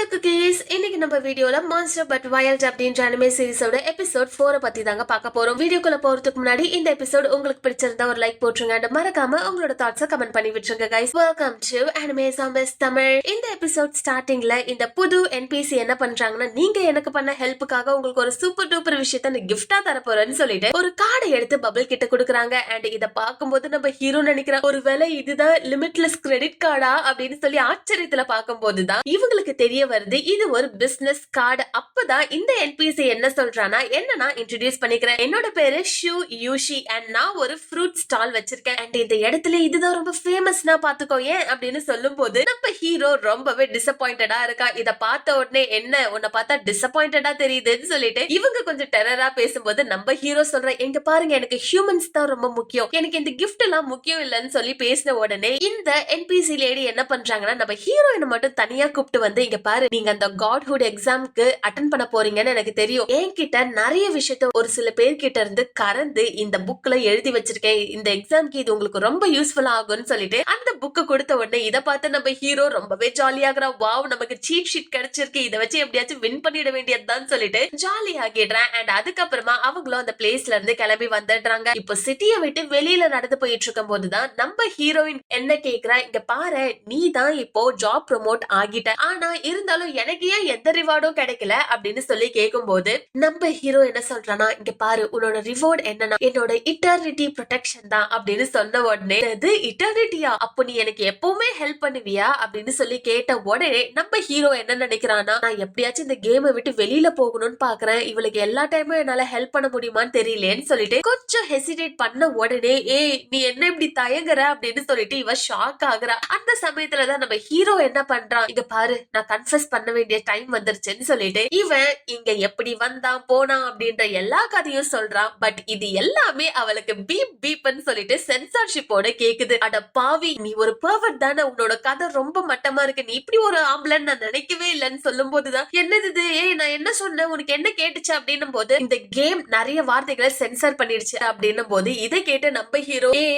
Hello cookies, இன்னைக்கு நம்ம வீடியோல மான்ஸ்டர் பட் வைல்ட் அப்படின்ற அனிமே சீரிஸோட எபிசோட் 4 பத்தி தாங்க பார்க்க போறோம். வீடியோக்குள்ள போறதுக்கு முன்னாடி இந்த எபிசோட் உங்களுக்கு பிடிச்சிருந்தா ஒரு லைக் போட்டுருங்க and மறக்காம உங்களோட தாட்ஸை கமெண்ட் பண்ணி விட்டுருங்க guys. Welcome to anime campus Tamil. இந்த எபிசோட் ஸ்டார்டிங்ல இந்த புது என்பிசி என்ன பண்றாங்கன்னா, நீங்க எனக்கு பண்ண ஹெல்ப்புக்காக உங்களுக்கு ஒரு சூப்பர் டூப்பர் விஷயத்த நான் கிஃப்டா தர போறேன்னு சொல்லிட்டு ஒரு கார்டை எடுத்து பபிள் கிட்ட கொடுக்குறாங்க. அண்ட் இதை பார்க்கும்போது நம்ம ஹீரோ நினைக்கிற ஒரு வேலை இதுதான் லிமிட்லெஸ் கிரெடிட் கார்டா அப்படின்னு சொல்லி ஆச்சரியத்துல பார்க்கும்போதுதான் இவங்களுக்கு தெரிய வருது இது ஒரு பிசினஸ் கார்டு. அப்பதான் இந்த என்பிசி என்ன சொல்றானா, என்னன்னா இன்ட்ரோடியூஸ் பண்ணிக்கிறேன், என்னோட பேரு ஷூ யூஷி அண்ட் நான் ஒரு ஃப்ரூட் ஸ்டால் வச்சிருக்கேன் அண்ட் இந்த இடத்துல இதுதான் ரொம்ப ஃபேமஸ்னா பாத்துக்கோ ஏன் அப்படின்னு சொல்லும் போது நம்ம ஹீரோ ரொம்பவே டிசப்பாயிண்டடா இருக்கா. இத பார்த்த உடனே என்ன உன்னை பார்த்தா டிசப்பாயிண்டடா தெரியுதுன்னு சொல்லிட்டு இவங்க கொஞ்சம் டெரரா பேசும்போது நம்ம ஹீரோ சொல்ற, எங்க பாருங்க எனக்கு ஹியூமன்ஸ் தான் ரொம்ப முக்கியம், எனக்கு இந்த கிஃப்ட் எல்லாம் முக்கியம் இல்லன்னு சொல்லி பேசின உடனே இந்த என்பிசி லேடி என்ன பண்றாங்கன்னா, நம்ம ஹீரோயினை மட்டும் தனியா கூப்பிட்டு வந்து, இங்க பாரு நீங்க அந்த காட்ஹுட் எக்ஸாம்க்கு அட்டென்ட் பண்ண போறீங்கன்னு எனக்கு தெரியும், என்கிட்ட நிறைய விஷயத்த ஒரு சில பேர்கிட்ட இருந்து கறந்து இந்த புக்ல எழுதி வச்சிருக்கேன், இந்த எக்ஸாம்க்கு இது உங்களுக்கு ரொம்ப யூஸ்ஃபுல்லா ஆகும்னு சொல்லிட்டு அந்த புக்கை கொடுத்த உடனே இதை பார்த்து நம்ம ஹீரோ ரொம்பவே ஜாலியாகிறா. வாவ் நமக்கு சீட் ஷீட் கிடைச்சிருக்கு, இதை வச்சு எப்படியாச்சும் வின் பண்ணிட வேண்டியதுதான் சொல்லிட்டு ஜாலி ஆகிடுறேன். அண்ட் அதுக்கப்புறமா அவங்களும் அந்த பிளேஸ்ல இருந்து கிளம்பி வந்துடுறாங்க. இப்போ சிட்டியை விட்டு வெளியில நடந்து போயிட்டு இருக்கும் போதுதான் நம்ம ஹீரோயின் என்ன கேக்குறா, இங்க பாரு நீ தான் இப்போ ஜாப் ப்ரொமோட் ஆகிட்ட, ஆனா இருந்தாலும் எனக்கு ஏன் எந்த ரிவார்டும் கிடைக்கல அப்படின்னு சொல்லி கேட்கும் போது நம்ம ஹீரோ என்ன சொல்றானா, இங்க பாரு உன்னோட ரிவார்ட் என்னன்னா என்னோட இட்டர்னிட்டி ப்ரொடெக்ஷன் தான் அப்படின்னு சொன்ன உடனே, இது இட்டர்னிட்டியா, அப்போ நீ எனக்கு எப்பவுமே ஹெல்ப் பண்ணுவியா அப்படின்னு சொல்லி கேட்ட உடனே நம்ம ஹீரோ என்ன நினைக்கிறானா, நான் எப்படியாச்சும் இந்த கேமை விட்டு வெளியில போகணும்னு பாக்குறேன், இவளுக்கு எல்லா டைமும் என்னால ஹெல்ப் பண்ண முடியுமான்னு தெரியலேன்னு சொல்லிட்டு கொஞ்சம் ஹெசிடேட் பண்ண உடனே, ஏய் நீ என்ன இப்படி தயங்குற அப்படின்னு சொல்லிட்டு இவ ஷாக் ஆகுறா. அந்த சமயத்துலதான் நம்ம ஹீரோ என்ன பண்றான், இங்க பாரு நான் கன்ஃபஸ் பண்ண வேண்டிய டைம் வந்துருச்சுன்னு சொல்லிட்டு இவன் இங்க எப்படி வந்தான் போனான் அப்படின்ற எல்லா கதையும் சொல்றான். பட் இது எல்லாமே அவளுக்கு பீப் பீப்னு சொல்லிட்டு சென்சார்ஷிப்போட கேக்குது. அட பாவி நீ ஒரு பெர்வர்ட் தானே, உன்னோட கதை ரொம்ப மட்டமா இருக்கு, நீ இப்படி ஒரு ஆம்பளன்னு நான் நினைக்கவே இல்லைன்னு சொல்லும் போதுதான், என்னது இது, ஏய் நான் என்ன சொன்னேன் உனக்கு என்ன கேட்டுச்சு அப்படின்னும் போது, இந்த கேம் நிறைய வார்த்தைகளை சென்சார் பண்ணிடுச்சு அப்படின்னும் போது இதை கேட்டு நம்ம ஹீரோ,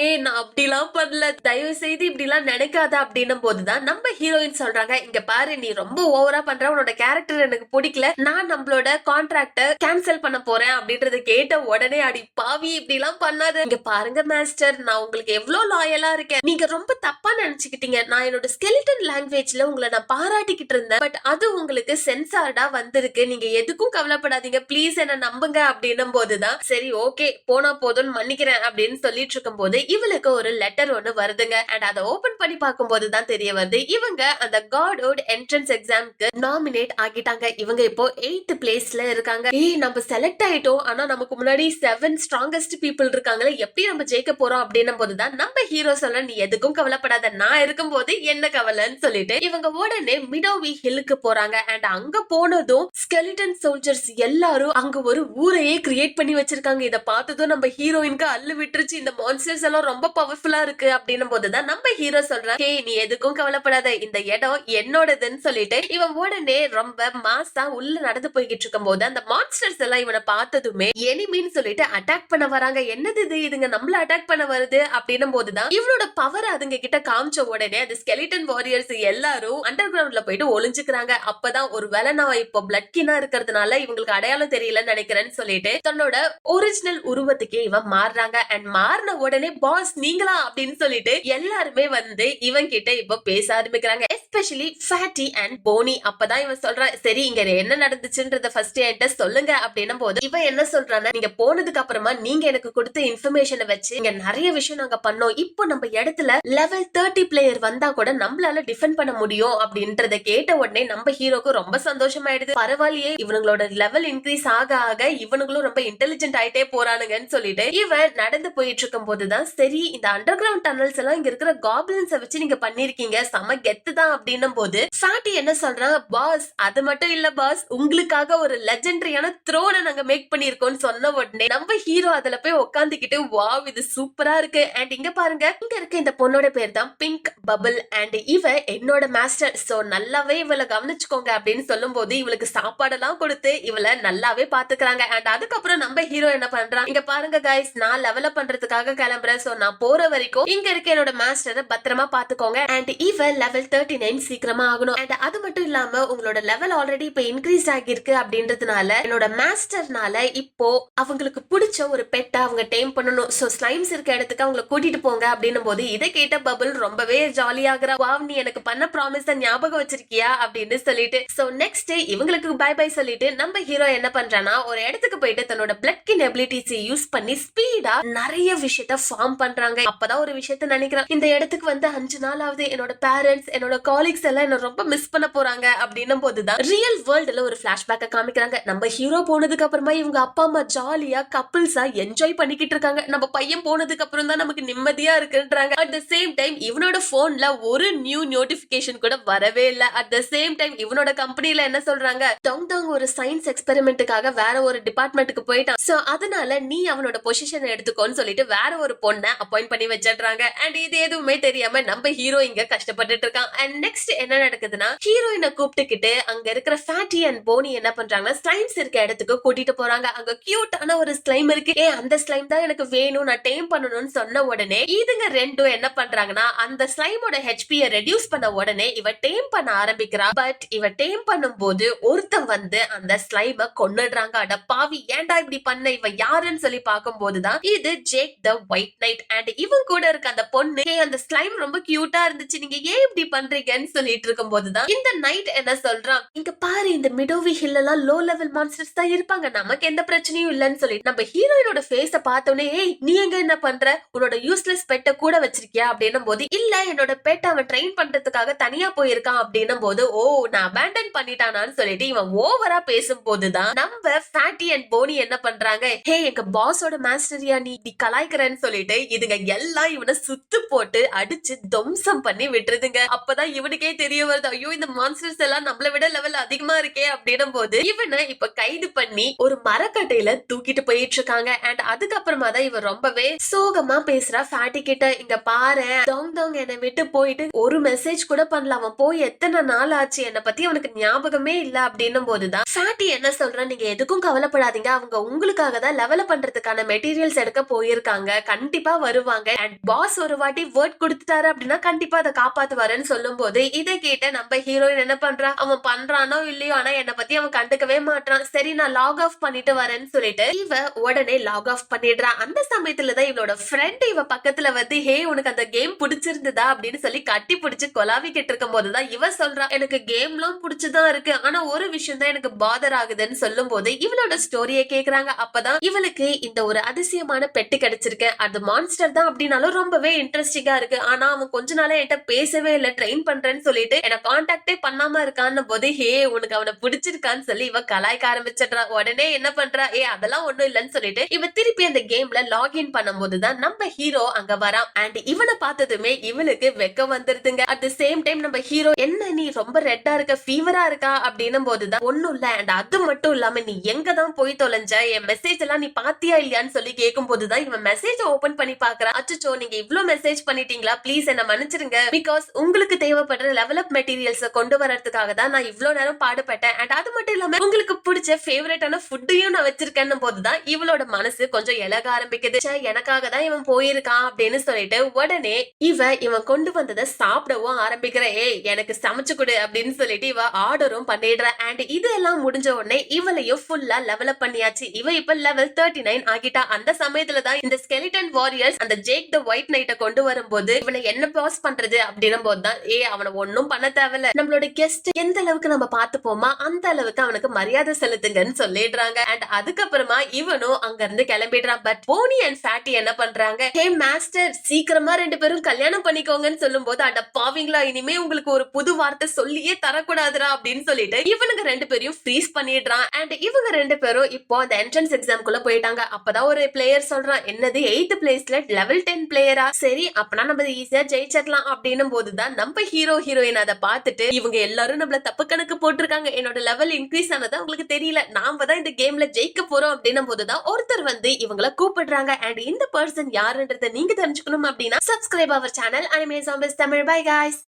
நான் அப்படிலாம் பண்ணல, தயவு செய்து இப்படி எல்லாம் நினைக்காத அப்படின்னும் போதுதான் நம்ம ஹீரோயின் சொல்றாங்க, இங்க பாரு நீ ரொம்ப ஓவரா பண்ற, உன்னோட கேரக்டர் எனக்கு பிடிக்கல, நான் நம்மளோட கான்ட்ராக்ட கேன்சல் பண்ண போறேன் அப்படின்றத கேட்ட உடனே, அடி பாவி இப்படி எல்லாம் பண்ணாத, இங்க பாருங்க மாஸ்டர் நான் உங்களுக்கு எவ்வளவு லாயலா இருக்கேன், நீங்க ரொம்ப தப்பா நினைச்சுக்கிட்டீங்க, நான் என்னோட ஸ்கெலிட்டன் லாங்குவேஜ்ல உங்களை நான் பாராட்டிக்கிட்டு இருந்தேன், பட் அது உங்களுக்கு சென்சார்டா வந்திருக்கு, நீங்க எதுக்கும் கவலைப்படாதீங்க ப்ளீஸ் என்ன நம்புங்க அப்படின்னும் போதுதான், சரி ஓகே போனா போதும்னு மன்னிக்கிறேன் அப்படின்னு சொல்லிட்டு இருக்கும் போது இவளுக்கு ஒரு லெட்டர் ஒண்ணு வருதுங்க. அண்ட் அதை ஓபன் பண்ணி பார்க்கும் போதுதான் தெரிய வருது இவங்க அந்த காட்ஹுட் என்ட்ரன்ஸ் எக்ஸாம்க்கு நாமினேட் ஆகிட்டாங்க. இவங்க இப்போ 8th பிளேஸ்ல இருக்காங்க. நம்ம செலக்ட் ஆயிட்டோம், ஆனா நமக்கு முன்னாடி 7 ஸ்ட்ராங்கஸ்ட் பீப்புள் இருக்காங்களே, எப்படி நம்ம ஜெயிக்க போறோம் அப்படின்னும் போதுதான் நம்ம ஹீரோ சொல்ல, நீ எதுக்கும் கவலைப்படாத நான் இருக்கும் போது என்ன கவலைன்னு சொல்லிட்டு இவங்க உடனே மிடோவி ஹில்லுக்கு போறாங்க. அண்ட் அங்க போனதும் ஸ்கெலிட்டன் சோல்ஜர்ஸ் எல்லாரும் அங்க ஒரு ஊரையே கிரியேட் பண்ணி வச்சிருக்காங்க. இதை பார்த்ததும் நம்ம ஹீரோயினுக்கு அள்ளு விட்டுருச்சு, இந்த மான்ஸ்டர்ஸ் எல்லாம் ரொம்ப பவர்ஃபுல்லா இருக்கு அப்படின்னும் போதுதான் நம்ம ஹீரோ சொல்றான், நீ எதுக்கும் கவலைப்படாத இந்த இடம் என்னோடதுன்னு சொல்லிட்டு இவன் உடனே ரொம்ப மாசா உள்ள நடந்து போய்கிட்டு இருக்கும் போது அந்த மான்ஸ்டர்ஸ் எல்லாம் இவனை பார்த்ததுமே எனிமின்னு சொல்லிட்டு அட்டாக் பண்ண வராங்க. என்னது இது, இதுங்க நம்மள அட்டாக் பண்ண வருது அப்படின்னும் போதுதான் இவனோட பவர் அதுங்க கிட்ட காமிச்ச உடனே அந்த ஸ்கெலிட்டன் வாரியர்ஸ் எல்லாரும் அண்டர் கிரவுண்ட்ல போயிட்டு ஒளிஞ்சுக்கிறாங்க. அப்பதான் ஒரு வேலை நான் இப்போ பிளட் கினா இருக்கிறதுனால இவங்களுக்கு அடையாளம் தெரியலன்னு நினைக்கிறேன்னு சொல்லிட்டு தன்னோட ஒரிஜினல் உருவத்துக்கே இவன் மாறுறாங்க. அண்ட் மாறின உடனே பாஸ் நீங்களா அப்படின்னு சொல்லிட்டு எல்லாருமே வந்து இவன் கிட்ட இப்ப பேச ஆரம்பிக்கிறாங்க, எஸ்பெஷலி ஃபேட்டி அண்ட் போனி. அப்பதான் இவன் சொல்றான், சரி இங்க என்ன நடந்துச்சுன்றத ஃபர்ஸ்ட் என்கிட்ட சொல்லுங்க அப்படின்னும் போது இவன் என்ன சொல்றான்னா, நீங்க போனதுக்கு அப்புறமா நீங்க எனக்கு கொடுத்த இன்ஃபர்மேஷனை வச்சு இங்க நிறைய விஷயம் நாங்க பண்ணோம், இப்போ நம்ம இடத்துல லெவல் 30 பிளேயர் வந்தா கூட நம்மளால டிஃபெண்ட் பண்ண முடியும் அப்படின்றத கேட்ட உடனே நம்ம ஹீரோக்கு ரொம்ப சந்தோஷமாயிடுது. பரவாயில்லையே இவங்களோட லெவல் இன்க்ரீஸ் ஆக ஆக இவனுங்களும் ரொம்ப இன்டெலிஜென்ட் ஆயிட்டே போறானுங்கன்னு சொல்லிட்டு இவன் நடந்து போயிட்டு இருக்கும் போதுதான், சரி இந்த அண்டர் கிரவுண்ட் டனல்ஸ் எல்லாம் இங்க இருக்கிற காப்ளின்ஸை வச்சு நீங்க பண்ணிருக்கீங்க, செம கெத்து தான் அப்படின்னும் போது ஃபேட்டி என்ன சொல்றான், பாஸ் அது மட்டும் இல்ல பாஸ், உங்களுக்காக ஒரு லெஜெண்டரியான த்ரோனை நாங்க மேக் பண்ணிருக்கோம்னு சொன்ன உடனே நம்ம ஹீரோ அதுல போய் உட்காந்துக்கிட்டு வாவ் இது சூப்பரா இருக்கு. அண்ட் இங்க பாருங்க, இங்க இருக்க இந்த பொண்ணோட பேர் தான் பிங்க் பபிள். அண்ட் இவ என்னோட மாஸ்டர், சோ நல்லாவே இவளை கவனிச்சுக்கோங்க அப்படின்னு சொல்லும் போது இவளுக்கு சாப்பாடெல்லாம் கொடுத்து இவளை நல்லாவே பாத்துக்கிறாங்க. அண்ட் அதுக்கப்புறம் நம்ம ஹீரோ என்ன பண்றான், இங்க பாருங்க கைஸ், நான் லெவலப் பண்றதுக்காக கிளம்புறேன், சோ நான் போற வரைக்கும் இங்க இருக்க என்னோட மாஸ்டரை பத்திரமா பாத்துக்கோங்க. அண்ட் இவ லெவல் 39 சீக்கிரமா ஆகணும். அண்ட் அது மட்டும் இல்லாம உங்களோட லெவல் ஆல்ரெடி இப்ப இன்க்ரீஸ் ஆகிருக்கு அப்படின்றதுனால என்னோட மாஸ்டர்னால இப்போ அவங்களுக்கு பிடிச்ச ஒரு பெட்டை அவங்க டேம் பண்ணணும். சோ ஸ்லைம்ஸ் இருக்க இடத்துக்கு அவங்களை கூட்டிட்டு போங்க அப்படின்னும் போது இதை கேட்ட பபிள் ரொம்பவே ஜாலியாகிறா. வாவ், நீ எனக்கு பண்ண ப்ராமிஸ் ஞாபகம் வச்சிருக்கியா அப்படின்னு சொல்லிட்டு சோ நெக்ஸ்ட் இவங்களுக்கு பை பை சொல்லிட்டு நம்ம ஹீரோ என்ன பண்றானா, ஒரு இடத்துக்கு போயிட்டு தன்னோட பிளட் கின் எபிலிட்டிஸ் யூஸ் பண்ணி ஸ்பீடா நிறைய விஷயத்த ஃபார்ம் பண்றாங்க. அப்பதான் ஒரு விஷயத்த நினைக்கிறேன், இந்த இடத்துக்கு வந்து 5 நாள் ஆகுது, என்னோட பேரண்ட்ஸ் என்னோட காலீக்ஸ் எல்லாம் என்ன ரொம்ப மிஸ் பண்ண போறாங்க அப்படின்னும் போதுதான் ரியல் வேர்ல்டுல ஒரு பிளாஷ்பேக்க காமிக்கிறாங்க. நம்ம ஹீரோ போனதுக்கு அப்புறமா இவங்க அப்பா அம்மா ஜாலியா கப்பிள்ஸா என்ஜாய் பண்ணிக்கிட்டு இருக்காங்க. நம்ம பையன் போனதுக்கு அப்புறம் தான் நமக்கு நிம்மதியா இருக்குன்றாங்க. அட் த சேம் டைம் இவனோட போன்ல ஒரு நியூ நோட்டிபிகேஷன் கூட வரவே இல்ல. அட் த சேம் டைம் இவனோட கம்பெனில என்ன சொல்றாங்க, டோங் டோங் ஒரு சயின்ஸ் எக்ஸ்பெரிமெண்ட்டுக்காக வேற ஒரு டிபார்ட்மெண்ட்டுக்கு போயிட்டான், சோ அதனால நீ அவனோட பொசிஷன் எடுத்துக்கோன்னு சொல்லிட்டு வேற ஒரு பொண்ணை அப்பாயிண்ட் பண்ணி வச்சிடுறாங்க. அண்ட் இது எதுவுமே தெரியாம நம்ம ஹீரோ இங்க கஷ்டப்பட்டுட்டு இருக்கான். அண்ட் நெக்ஸ்ட் என்ன நடக்குதுன்னா, ஹீரோயினை கூப்பிட்டுக்கிட்டு அங்க இருக்கிற ஃபேட்டி அண்ட் போனி என்ன பண்றாங்கன்னா ஸ்லைம்ஸ் இருக்க இடத்துக்கு கூட்டிட்டு போறாங்க. அங்க கியூட்டான ஒரு ஸ்லைம் இருக்கு, அந்த ஸ்லைம் தான் எனக்கு வேணும், நான் டேம் பண்ணணும்னு சொன்ன உடனே இதுங்க ரெண்டும் என்ன பண்றாங்கன்னா அந்த ஸ்லைமோட ஹெச்பியை ரெடியூஸ் பண்ண உடனே இவ டேம் பண்ண ஆரம்பிக்கிறா. பட் இவ டேம் பண்ணும் போது ஒருத்தன் வந்து அந்த ஸ்லைம கொன்னுடுறாங்க. அட பாவி, ஏன்டா இப்படி பண்ண, இவ யாருன்னு சொல்லி பார்க்கும் போதுதான் இது Jack the white knight. And இவன் கூட இருக்க அந்த பொண்ணு, அந்த ஸ்லைம் ரொம்ப கியூட்டா இருந்துச்சு, நீங்க ஏன் இப்படி பண்றீங்கன்னு சொல்லிட்டு இருக்கும் போதுதான் இந்த நைட் என்ன சொல்றான், இங்க பாரு, இந்த மிடோவி ஹில் எல்லாம் லோ லெவல் மான்ஸ்டர்ஸ் தான் இருப்பாங்க, நமக்கு எந்த பிரச்சனையும் இல்லன்னு சொல்லி நம்ம ஹீரோயினோட ஃபேஸ பார்த்தோன்னே, ஏய் நீ எங்க என்ன பண்ற, உன்னோட யூஸ்லெஸ் பெட்டை கூட வச்சிருக்கியா அப்படின்னும் போது, இல்ல என்னோட பெட் அவன் ட்ரெயின் பண்றதுக்காக தனியா போயிருக்கான் அப்படின்னும் போது, ஓ நான் அபேண்டன் பண்ணிட்டானான்னு சொல்லிட்டு இவன் ஓவரா பேசும் போதுதான் நம்ம ஃபேட்டி அண்ட் போனி என்ன பண்றாங்க, ஹே எங்க பாஸோட மாஸ்டரியா நீ இப்படி கலாய்க்கிறன்னு சொல்லிட்டு இதுங்க எல்லாம் இவனை சுத்து போட்டு அடிச்சு துவம்சம் பண்ணி விட்டுருதுங்க. அப்பதான் இவனுக்கே தெரிய வருது, ஐயோ இந்த மான்ஸ்டர்ஸ் எல்லாம் நம்மள விட லெவல் அதிகமா இருக்கே அப்படின்னும் போது இவனை இப்ப கைது பண்ணி ஒரு மரக்கட்டையில தூக்கிட்டு போயிட்டு இருக்காங்க. அண்ட் அதுக்கப்புறமா தான் இவன் ரொம்பவே சோகமா பேசுறா ஃபேட்டி கிட்ட, இங்க பாரு டோங் டோங் என்னை விட்டு போயிட்டு ஒரு மெசேஜ் கூட பண்ணல, அவன் போய் எத்தனை நாள் ஆச்சு, என்னை பத்தி அவனுக்கு ஞாபகமே இல்ல அப்படின்னும் போதுதான் ஃபேட்டி என்ன சொல்றான், நீங்க எதுக்கும் கவலைப்படாதீங்க, அவங்க உங்களுக்காக தான் லெவல் பண்றதுக்கான மெட்டீரியல்ஸ் எடுக்க போயிருக்காங்க, கண்டிப்பா வருவாங்க, அண்ட் பாஸ் ஒரு வாட்டி வேர்ட் கொடுத்துட்டாரு அப்படின்னா கண்டிப்பா அதை காப்பாத்துவாருன்னு சொல்லும் போது இதை கேட்ட நம்ம ஹீரோயின் என்ன பண்றா, அவன் பண்றானோ இல்லையோ ஆனா என்னை பத்தி அவன் கண்டுக்கவே மாட்டான், சரி நான் லாக் ஆஃப் பண்ணிட்டு வரேன்னு சொல்லிட்டு இவ உடனே லாக் ஆஃப் பண்ணிடுறா. அந்த சமயத்துலதான் இவளோட ஃப்ரெண்ட் இவ பக்கத்துல வந்து, ஹே உனக்கு அந்த கேம் பிடிச்சிருந்ததா அப்படின்னு சொல்லி கட்டி பிடிச்சு கொலாவிக்கிட்டு இருக்கும் போதுதான் இவ சொல்றா, எனக்கு கேம்லாம் பிடிச்சுதான் இருக்கு, ஆனா ஒரு விஷயம் தான் எனக்கு பாதர் ஆகுதுன்னு சொல்லும் போது இவளோட ஸ்டோரியை கேக்குறாங்க. அப்பதான் இவளுக்கு இந்த ஒரு அதிசயமான பெட்டு கிடைச்சிருக்கு, அது மான்ஸ்டர் தான் அப்படின்னாலும் ரொம்பவே இன்ட்ரெஸ்டிங்கா இருக்கு, ஆனா அவன் கொஞ்ச நாளா என்கிட்ட பேசவே இல்ல, ட்ரெயின் பண்றேன்னு சொல்லிட்டு என்ன கான்டாக்டே பண்ணாம இருக்கான்னு போது, ஹே உனக்கு அவனை பிடிச்சிருக்கான்னு சொல்லி இவ கலாய்க்க ஆரம்பிச்சிடுறா. உடனே என்ன பண்றா, அதெல்லாம் ஒண்ணும் இல்லன்னு சொல்லிட்டு இவ திருப்பி அந்த கேம்ல லாகின் பண்ணும் போதுதான் நம்ம ஹீரோ அங்க வரான். அண்ட் இவனை பார்த்ததுமே இவளுக்கு வெக்க வந்துருதுங்க. அட் த சேம் டைம் நம்ம ஹீரோ, என்ன நீ ரொம்ப ரெட்டா இருக்க, ஃபீவரா இருக்கா அப்படின்னும் போதுதான், ஒண்ணும் இல்ல, அண்ட் அது மட்டும் இல்லாம நீ எங்க தான் போய் தொலைஞ்ச, என் மெசேஜ் எல்லாம் நீ பாத்தியா இல்லையான்னு சொல்லி கேட்கும் போதுதான் இவன் மெசேஜ் ஓபன் பண்ணி பாக்குறான். அச்சோ நீங்க இவ்ளோ மெசேஜ் பண்ணிட்டீங்களா, பிளீஸ் என்ன மன்னிச்சிருங்க, பிகாஸ் உங்களுக்கு தேவைப்படுற லெவலப் மெட்டீரியல்ஸ் கொண்டு வரதுக்காக தான் நான் இவ்ளோ நேரம் பாடுபட்டேன், அண்ட் அது மட்டும் இல்லாம உங்களுக்கு பிடிச்ச ஃபேவரட்டான ஃபுட்டையும் நான் வச்சிருக்கேன்னு போதுதான் இவளோட மனசு கொஞ்சம் இலக ஆரம்பிக்குது. எனக்காக தான் இவன் போயிருக்கான் அப்படின்னு சொல்லிட்டு உடனே இவன் கொண்டு வந்ததை சாப்பிடவும் ஆரம்பிக்கிற, எனக்கு சமைச்சு கொடு அப்படின்னு சொல்லிட்டு இவ ஆர்டரும் பண்ணிடுற. அண்ட் இதெல்லாம் முடிஞ்ச உடனே இவளையும் ஃபுல்லா லெவலப் பண்ணியாச்சு. இவ இப்ப லெவல் 39 ஆகிட்டா. அந்த சமயத்துலதான் இந்த ஸ்கெலிட்டன் வாரியர்ஸ் அந்த ஜேக் த ஒயிட் நைட்டை கொண்டு வரும்போது இவனை என்ன பாஸ் பண்றது அப்படின்னும் போதுதான், அவனை ஒன்னும் பண்ண தேவையில்ல, நம்மளோட கெஸ்ட் எந்த அளவுக்கு நம்ம பாத்துப்போமா அந்த அளவுக்கு அவனுக்கு மரியாதை செலுத்துங்கன்னு சொல்லிடுறாங்க. அண்ட் அதுக்கப்புறமா இவனும் அங்க இருந்து கிளம்பிடுறான். பட் போனி அண்ட் ஃபேட்டி என்ன பண்றாங்க, ஹே மாஸ்டர் சீக்கிரமா 2 பேரும் கல்யாணம் பண்ணிக்கோங்கன்னு சொல்லும் போது, அட பாவீங்களா இனிமே உங்களுக்கு ஒரு புது வார்த்தை சொல்லியே தரக்கூடாதுரா அப்படின்னு சொல்லிட்டு இவனுங்க 2 பேரையும் ஃப்ரீஸ் பண்ணிடுறான். அண்ட் இவங்க 2 பேரும் இப்போ அந்த என்ட்ரன்ஸ் எக்ஸாம்குள்ள போயிட்டாங்க. அப்பதான் ஒரு பிளேயர் சொல்றான், என்னது 8th பிளேஸ்ல லெவல் 10 பிளேயரா, சரி அப்பனா நம்ம ஈஸியா ஜெயிச்சிடலாம் அப்படின்னும் போதுதான் நம்ம ஹீரோ ஹீரோயின் அதை பார்த்துட்டு இவங்க எல்லாரும் நம்மள தப்பு கணக்கு போட்டு போட்டிருக்காங்க. என்னோட லெவல் இன்க்ரீஸ் ஆனதா உங்களுக்கு தெரியல. நாம தான் இந்த கேம்ல ஜெயிக்க போறோம் அப்படின்னும் போதுதான் ஒருத்தர் வந்து இவங்கள கூப்பிடுறாங்க. அண்ட் இந்த பர்சன் யாருன்றத நீங்க தெரிஞ்சுக்கணும் அப்படின்னா சப்ஸ்கிரைப் அவர் channel anime zombies Tamil. Bye guys.